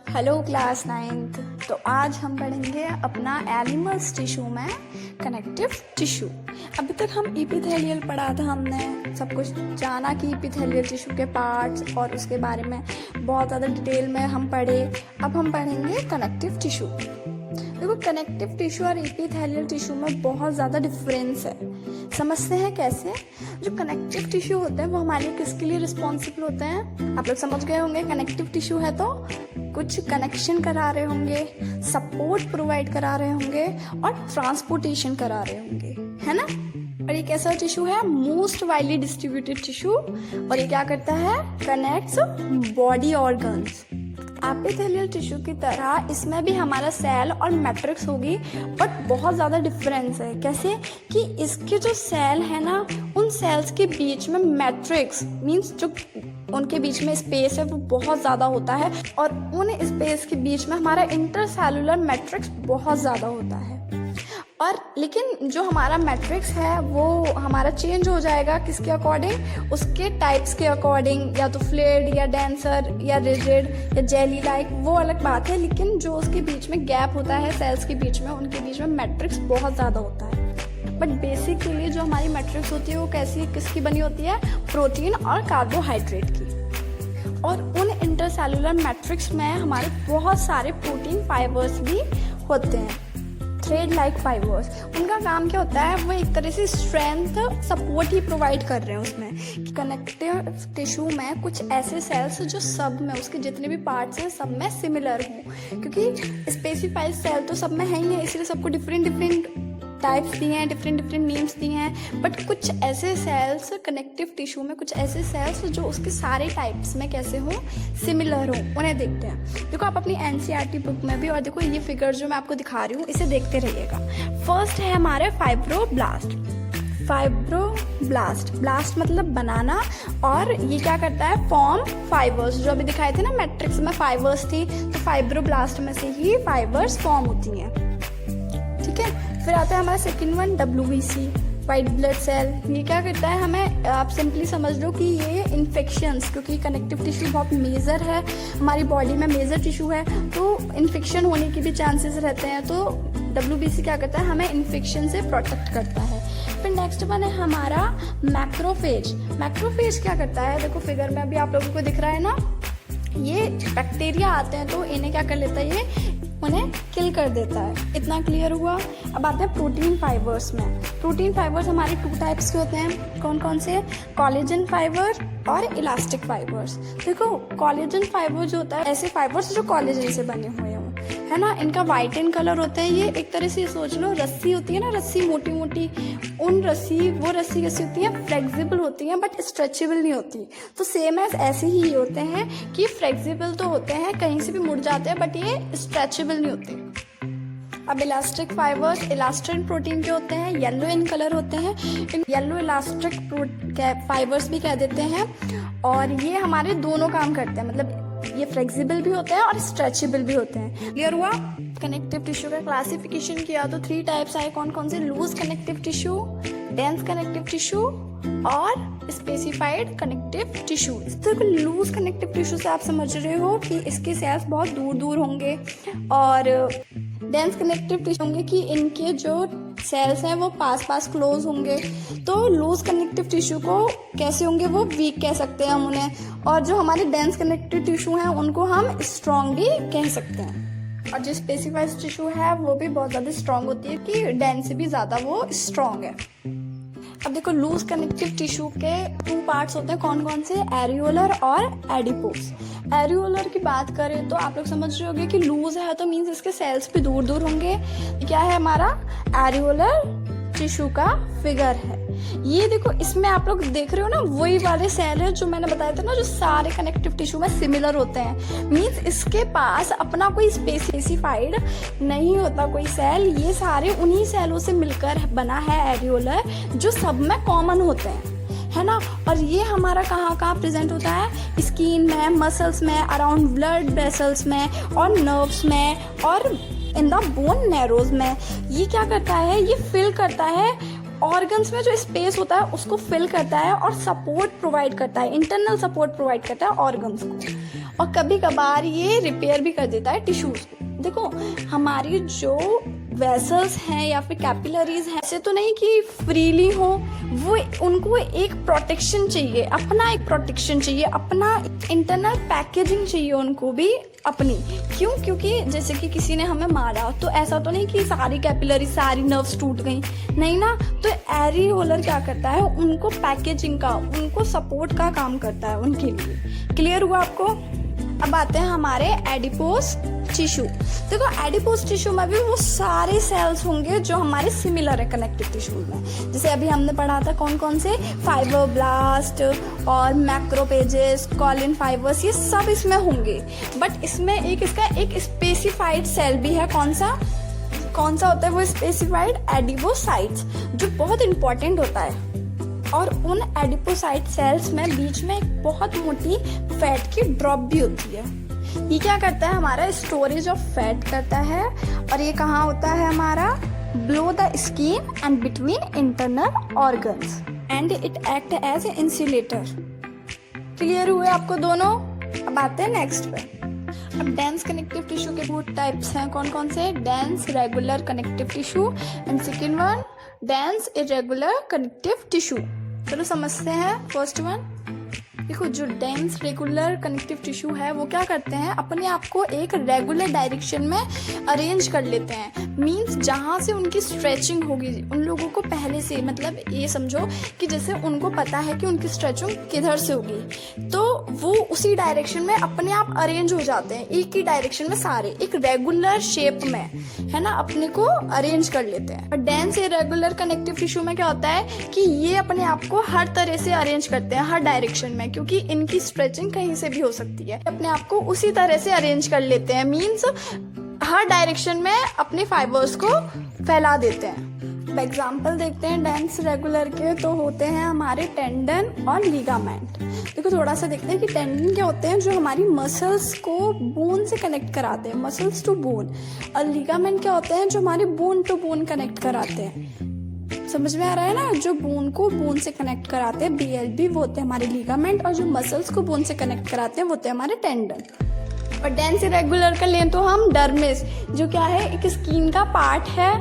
Hello class 9th। तो आज हम पढ़ेंगे अपना एनिमल्स टिश्यू में कनेक्टिव टिश्यू। अभी तक हम इपिथेलियल पढ़ा था, हमने सब कुछ जाना कि इपिथेलियल टिश्यू के पार्ट्स और उसके बारे में बहुत ज़्यादा डिटेल में हम पढ़े। अब हम पढ़ेंगे कनेक्टिव टिश्यू। देखो, कनेक्टिव टिश्यू और इपिथेलियल टिश्यू में बहुत ज़्यादा डिफरेंस है। समझते हैं कैसे। जो कनेक्टिव टिश्यू होते हैं वो हमारे लिए किसके लिए रिस्पॉन्सिबल होते हैं, आप लोग समझ गए होंगे। कनेक्टिव टिश्यू है तो कुछ कनेक्शन करा रहे होंगे, सपोर्ट प्रोवाइड करा रहे होंगे और ट्रांसपोर्टेशन करा रहे होंगे, है ना। और ये कैसा टिश्यू है, मोस्ट वाइडली डिस्ट्रीब्यूटेड टिश्यू। और ये क्या करता है, connects body organs. Epithelial tissue की तरह इसमें भी हमारा सेल और मैट्रिक्स होगी, बट बहुत ज़्यादा डिफरेंस है। कैसे कि इसके जो सेल है ना, उन सेल्स के बीच में मैट्रिक्स मींस जो उनके बीच में स्पेस है वो बहुत ज़्यादा होता है, और उन स्पेस के बीच में हमारा इंटरसेलुलर मैट्रिक्स बहुत ज़्यादा होता है। और लेकिन जो हमारा मैट्रिक्स है वो हमारा चेंज हो जाएगा किसके अकॉर्डिंग, उसके टाइप्स के अकॉर्डिंग, या तो फ्लेड या डेंसर या रिजिड या जेली लाइक, वो अलग बात है। लेकिन जो उसके बीच में गैप होता है सेल्स के बीच में, उनके बीच में मैट्रिक्स बहुत ज़्यादा होता है। बट बेसिकली जो हमारी मैट्रिक्स होती है वो कैसी किसकी बनी होती है, प्रोटीन और कार्बोहाइड्रेट की। और उन इंटरसेलुलर मैट्रिक्स में हमारे बहुत सारे प्रोटीन फाइबर्स भी होते हैं, थ्रेड लाइक फाइबर्स। उनका काम क्या होता है, वो एक तरह से स्ट्रेंथ सपोर्ट ही प्रोवाइड कर रहे हैं उसमें। कि कनेक्टिव टिश्यू में कुछ ऐसे सेल्स जो सब में, उसके जितने भी पार्ट्स हैं सब में सिमिलर हों, क्योंकि स्पेसिफाइड सेल तो सब में है ही है, इसलिए सबको डिफरेंट डिफरेंट टाइप्स दिए हैं, डिफरेंट डिफरेंट नेम्स दिए हैं। बट कुछ ऐसे सेल्स कनेक्टिव टिश्यू में, कुछ ऐसे सेल्स जो उसके सारे टाइप्स में कैसे हों, सिमिलर हों, उन्हें देखते हैं। देखो, आप अपनी एनसीईआरटी बुक में भी, और देखो ये फिगर जो मैं आपको दिखा रही हूँ इसे देखते रहिएगा। फर्स्ट है हमारे फाइब्रोब्लास्ट। फाइब्रोब्लास्ट, ब्लास्ट मतलब बनाना, और ये क्या करता है, फॉर्म फाइबर्स। जो अभी दिखाए थे ना मैट्रिक्स में फाइबर्स थी, तो फाइब्रोब्लास्ट में से ही फाइबर्स फॉर्म होती हैं, ठीक है। फिर आता है हमारा second one, WBC, white blood cell. ये क्या करता है, हमें आप सिंपली समझ लो कि ये इन्फेक्शंस, क्योंकि कनेक्टिव टिश्यू बहुत मेजर है हमारी बॉडी में, मेजर टिश्यू है, तो इन्फेक्शन होने की भी चांसेस रहते हैं। तो WBC क्या करता है, हमें इन्फेक्शन से प्रोटेक्ट करता है। फिर नेक्स्ट वन है हमारा मैक्रोफेज। मैक्रोफेज क्या करता है, देखो फिगर में अभी आप लोगों को दिख रहा है ना, ये बैक्टीरिया आते हैं तो इन्हें क्या कर लेता है, ये उन्हें किल कर देता है। इतना क्लियर हुआ। अब आते हैं प्रोटीन फाइबर्स में। प्रोटीन फाइबर्स हमारे 2 टाइप्स के होते हैं, कौन कौन से, कोलेजन फाइबर और इलास्टिक फाइबर्स। देखो, कोलेजन फाइबर जो होता है, ऐसे फाइबर्स जो कोलेजन से बने हुए हों, है ना, इनका वाइट इन कलर होता है। ये एक तरह से सोच लो, रस्सी होती है ना, रस्सी मोटी मोटी, वो रस्सी कैसी होती है, फ्लेक्सिबल होती है बट स्ट्रेचेबल नहीं होती। तो सेम एज ऐसे ही होते हैं कि फ्लेक्सिबल तो होते हैं, कहीं से भी मुड़ जाते हैं, बट ये स्ट्रेचेबल नहीं होते। अब इलास्टिक फाइबर्स, इलास्टिन प्रोटीन के होते हैं, येलो इन कलर होते हैं, इन येलो इलास्टिक फाइबर्स भी कह देते हैं। और ये हमारे दोनों काम करते हैं, मतलब ये फ्लेक्सिबल भी होते हैं और स्ट्रेचेबल भी होते हैं। क्लियर हुआ। कनेक्टिव टिश्यू का क्लासिफिकेशन किया तो 3 टाइप्स आए, कौन कौन से, loose connective tissue, dense connective tissue और स्पेसिफाइड कनेक्टिव टिश्यू। इस तरह लूज कनेक्टिव टिश्यू से आप समझ रहे हो कि इसके सेल्स बहुत दूर दूर होंगे, और डेंस कनेक्टिव टिश्यू होंगे कि इनके जो सेल्स हैं वो पास पास क्लोज होंगे। तो लूज कनेक्टिव टिश्यू को कैसे होंगे, वो वीक कह सकते हैं हम उन्हें, और जो हमारे डेंस कनेक्टिव टिश्यू हैं उनको हम स्ट्रॉन्ग भी कह सकते हैं। और जो स्पेसिफाइड टिश्यू है वो भी बहुत ज़्यादा स्ट्रॉन्ग होती है, कि डेंस से भी ज़्यादा वो स्ट्रॉन्ग है। अब देखो, लूज कनेक्टिव टिश्यू के 2 पार्ट्स होते हैं, कौन कौन से, एरियोलर और एडिपोस। एरियोलर की बात करें तो आप लोग समझ रहे होंगे कि लूज है तो मीन्स इसके सेल्स भी दूर दूर होंगे। क्या है हमारा एरियोलर टिश्यू का फिगर है। ये देखो, इसमें आप लोग देख रहे हो ना, वही वाले सेल है जो मैंने बताया था ना, जो सारे कनेक्टिव टिश्यू में सिमिलर होते हैं। मीन्स इसके पास अपना कोई स्पेसिफाइड नहीं होता कोई सेल, ये सारे उन्हीं सेलों से मिलकर बना है एरियोलर, जो सब में कॉमन होते हैं, है ना। और ये हमारा कहाँ प्रेजेंट होता है, स्किन में, मसल्स में, अराउंड ब्लड वेसल्स में, और नर्व्स में, और इन द बोन नैरोज में। ये क्या करता है, ये फिल करता है ऑर्गन्स में, जो स्पेस होता है उसको फिल करता है और सपोर्ट प्रोवाइड करता है, इंटरनल सपोर्ट प्रोवाइड करता है ऑर्गन्स को। और कभी कभार ये रिपेयर भी कर देता है टिश्यूज को। देखो हमारी जो वेसल्स हैं या फिर कैपिलरीज हैं, ऐसे तो नहीं कि फ्रीली हो, वो उनको एक प्रोटेक्शन चाहिए, अपना एक प्रोटेक्शन चाहिए, अपना इंटरनल पैकेजिंग चाहिए उनको भी अपनी। क्यों? क्योंकि जैसे कि किसी ने हमें मारा तो ऐसा तो नहीं कि सारी कैपिलरी सारी नर्व्स टूट गई, नहीं ना। तो एरियोलर क्या करता है, उनको पैकेजिंग का, उनको सपोर्ट का काम करता है उनके लिए। क्लियर हुआ आपको? अब आते हैं हमारे एडिपोस टिश्यू। देखो एडिपोस टिश्यू में भी वो सारे सेल्स होंगे जो हमारे सिमिलर है कनेक्टिव टिश्यू में। जैसे अभी हमने पढ़ा था कौन कौन से, फाइब्रोब्लास्ट और मैक्रोपेजेस, कॉलिन फाइबर्स, ये सब इसमें होंगे। बट इसमें इसका एक स्पेसिफाइड सेल भी है। कौन सा होता है वो स्पेसिफाइड? एडिपोसाइट्स, जो बहुत इंपॉर्टेंट होता है। और उन एडिपोसाइट सेल्स में बीच में एक बहुत मोटी फैट की ड्रॉप भी होती है। ये क्या करता है, हमारा स्टोरेज ऑफ फैट करता है। और ये कहाँ होता है हमारा? Below the skin and between internal organs, and it act as a insulator. Clear हुए आपको दोनों? अब आते हैं नेक्स्ट पे। अब डेंस कनेक्टिव टिश्यू के दो टाइप्स हैं। कौन कौन से? Dense regular connective tissue and second one dense irregular connective tissue. चलो समझते हैं फर्स्ट वन। देखो जो डेंस रेगुलर कनेक्टिव टिश्यू है वो क्या करते हैं, अपने आप को एक रेगुलर डायरेक्शन में अरेंज कर लेते हैं। मींस जहाँ से उनकी स्ट्रेचिंग होगी, उन लोगों को पहले से, मतलब ये समझो कि जैसे उनको पता है कि उनकी स्ट्रेचिंग किधर से होगी, तो वो उसी डायरेक्शन में अपने आप अरेंज हो जाते हैं, एक ही डायरेक्शन में सारे एक रेगुलर शेप में, है ना, अपने को अरेंज कर लेते हैं। और डेंस इरेगुलर कनेक्टिव टिश्यू में क्या होता है कि ये अपने आप को हर तरह से अरेंज करते हैं, हर डायरेक्शन में, क्योंकि इनकी स्ट्रेचिंग कहीं से भी हो सकती है। अपने आप को उसी तरह से अरेंज कर लेते हैं, मींस हर डायरेक्शन में अपने फाइबर्स को फैला देते हैं। एग्जाम्पल देखते हैं डेंस रेगुलर के, तो होते हैं हमारे टेंडन और लिगामेंट। देखो थोड़ा सा देखते हैं कि टेंडन क्या होते हैं, जो हमारी मसल्स को बोन से कनेक्ट कराते हैं, मसल्स टू बोन। और लिगामेंट क्या होते हैं, जो हमारे बोन टू बोन कनेक्ट कराते हैं। समझ में आ रहा है ना? जो बोन को बोन से कनेक्ट कराते हैं, BLB, वो होते हैं हमारे लिगामेंट। और जो मसल्स को बोन से कनेक्ट कराते हैं वो होते हैं हमारे टेंडन। और डेंस इरेगुलर का लें तो हम डर्मिस, जो क्या है, एक स्किन का पार्ट है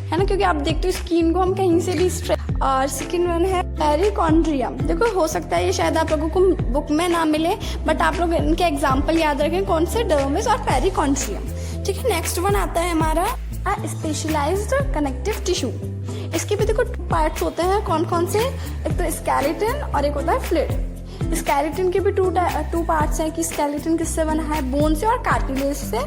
ना, क्योंकि आप देखते हो स्किन को हम कहीं से भी स्ट्रेच। और सेकंड वन है पेरिकॉन्ड्रियम। देखो हो सकता है ये शायद आप लोगों को बुक में ना मिले, बट आप लोग इनके एग्जाम्पल याद रखें, कौन से? डर्मिस और पेरिकॉन्ड्रियम। ठीक है, नेक्स्ट वन आता है हमारा स्पेशलाइज्ड कनेक्टिव टिश्यू। इसके भी देखो पार्ट्स होते हैं। कौन कौन से? एक तो स्केलेटन और एक होता है फ्लूइड। स्केलेटन के भी टू पार्ट्स हैं कि स्केलेटन किससे बना है, बोन से और कार्टिलेज से,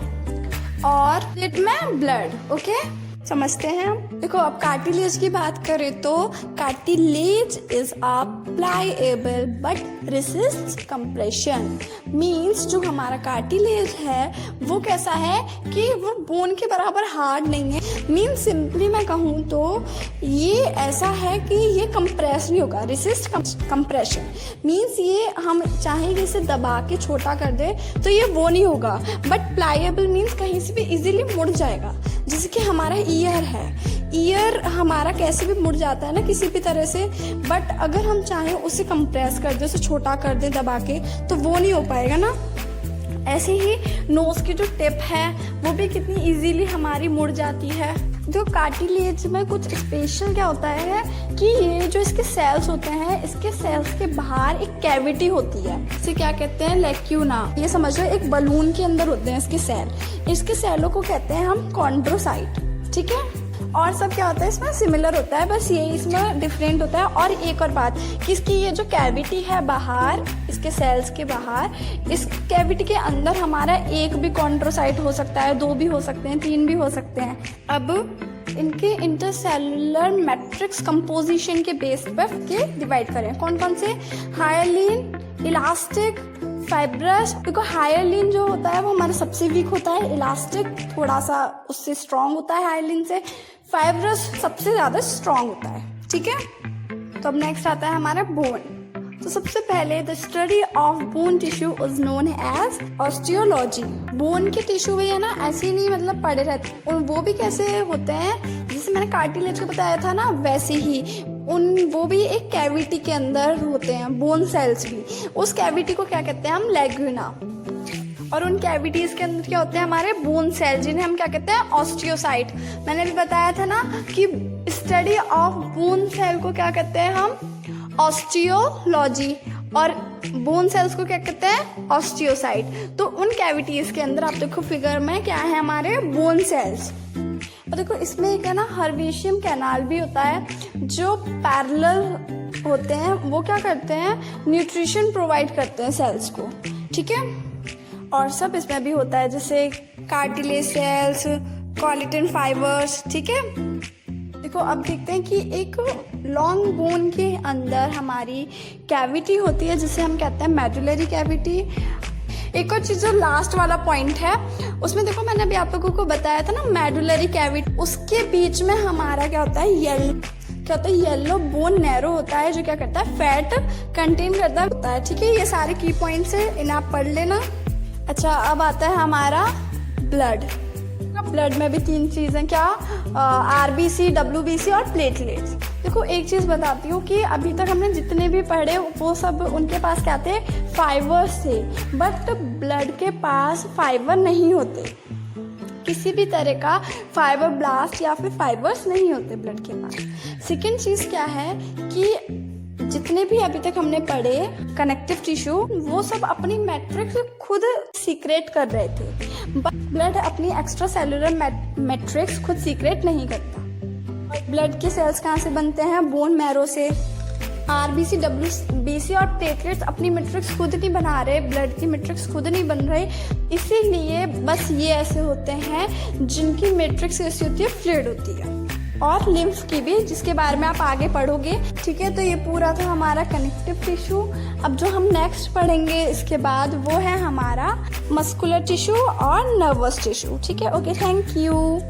और फ्लूइड में ब्लड। ओके, समझते हैं हम। देखो अब कार्टिलेज की बात करें तो cartilage is a pliable but resist compression. Means जो हमारा कार्टिलेज है वो कैसा है कि वो बोन के बराबर हार्ड नहीं है। मींस सिंपली मैं कहूँ तो ये ऐसा है कि ये कंप्रेस नहीं होगा, रेसिस्ट कंप्रेशन। मींस ये हम चाहेंगे इसे दबा के छोटा कर दे तो ये वो नहीं होगा। बट प्लाएबल मींस कहीं से भी इजीली मुड़ जाएगा। जैसे कि हमारा ईयर है, ईयर हमारा कैसे भी मुड़ जाता है ना किसी भी तरह से, बट अगर हम चाहें उसे कंप्रेस कर दे, उसे छोटा कर दे दबा के, तो वो नहीं हो पाएगा ना। ऐसे ही नोज की जो टिप है वो भी कितनी इजीली हमारी मुड़ जाती है। जो कार्टिलेज में कुछ स्पेशल क्या होता है कि ये जो इसके सेल्स होते हैं, इसके सेल्स के बाहर एक कैविटी होती है, इसे क्या कहते हैं, लैक्यूना। ये समझ लो एक बलून के अंदर होते हैं इसके सेल। इसके सेलों को कहते हैं हम कॉन्ड्रोसाइट। ठीक है, और सब क्या होता है इसमें सिमिलर होता है, बस ये इसमें डिफरेंट होता है। और एक और बात कि इसकी ये जो कैविटी है बाहर, इसके सेल्स के बाहर, इस कैविटी के अंदर हमारा एक भी कॉन्ड्रोसाइट हो सकता है, 2 भी हो सकते हैं, 3 भी हो सकते हैं। अब इनके इंटरसेलुलर मैट्रिक्स कंपोजिशन के बेस पर के डिवाइड करें। कौन कौन से? हायलिन, इलास्टिक, फाइब्रस। देखो हायलिन जो होता है वो हमारा सबसे वीक होता है, इलास्टिक थोड़ा सा उससे स्ट्रांग होता है हायलिन से, फाइब्रस सबसे ज्यादा स्ट्रांग होता है। ठीक है, तो अब नेक्स्ट आता है हमारा बोन। तो सबसे पहले the study of bone tissue is known as osteology. Bone के टिश्यू भी है ना ऐसे ही नहीं मतलब पड़े रहते, और वो भी कैसे होते हैं, जैसे मैंने कार्टिलेज को बताया था ना वैसे ही वो भी एक कैविटी के अंदर होते हैं, बोन सेल्स भी। उस कैविटी को क्या कहते हैं हम? लैग्यूना। और उन कैविटीज के अंदर क्या होते हैं हमारे बोन सेल, जिन्हें हम क्या कहते हैं ऑस्टियोसाइट। मैंने भी बताया था ना कि स्टडी ऑफ बोन सेल को क्या कहते हैं हम ऑस्टियोलॉजी, और बोन सेल्स को क्या कहते हैं ऑस्टियोसाइट। तो उन कैविटीज के अंदर आप देखो फिगर में क्या है हमारे बोन सेल्स। और देखो इसमें एक है ना हर्बेशियम कैनाल भी होता है, जो पैरेलल होते हैं, वो क्या करते हैं न्यूट्रिशन प्रोवाइड करते हैं सेल्स को, ठीक है। और सब इसमें भी होता है, जैसे कार्टिलेज सेल्स, कोलेजन फाइबर्स, ठीक है। देखो अब देखते हैं कि एक लॉन्ग बोन के अंदर हमारी कैविटी होती है, जिसे हम कहते हैं मेडुलरी कैविटी। एक और चीज़ जो लास्ट वाला पॉइंट है उसमें देखो, मैंने अभी आप लोगों को बताया था ना मेडुलरी कैविटी, उसके बीच में हमारा क्या होता है येलो बोन नैरो होता है, जो क्या करता है फैट कंटेन करता होता है, ठीक है। ये सारे की पॉइंट्स है, इन्हें आप पढ़ लेना। अच्छा, अब आता है हमारा ब्लड में भी 3 चीज़ें, क्या आरबीसी, डब्ल्यूबीसी और प्लेटलेट्स। देखो एक चीज़ बताती हूँ कि अभी तक हमने जितने भी पढ़े वो सब उनके पास क्या थे फाइबर्स थे, बट ब्लड के पास फाइबर नहीं होते, किसी भी तरह का फाइबर ब्लास्ट या फिर फाइबर्स नहीं होते ब्लड के पास। सेकेंड चीज़ क्या है कि जितने भी अभी तक हमने पढ़े कनेक्टिव टिश्यू, वो सब अपनी मैट्रिक्स खुद सीक्रेट कर रहे थे, बट ब्लड अपनी एक्स्ट्रा सेलुलर मैट्रिक्स खुद सीक्रेट नहीं करता। ब्लड के सेल्स कहाँ से बनते हैं बोन मैरो से। आरबीसी, डब्ल्यूबीसी और प्लेटलेट्स अपनी मैट्रिक्स खुद नहीं बना रहे, ब्लड की मैट्रिक्स खुद नहीं बन रहे, इसीलिए बस ये ऐसे होते हैं जिनकी मैट्रिक्स ऐसी होती है फ्लूइड होती है, और लिम्फ की भी, जिसके बारे में आप आगे पढ़ोगे, ठीक है। तो ये पूरा था हमारा कनेक्टिव टिश्यू। अब जो हम नेक्स्ट पढ़ेंगे इसके बाद वो है हमारा मस्कुलर टिश्यू और नर्वस टिश्यू, ठीक है। Okay, thank you.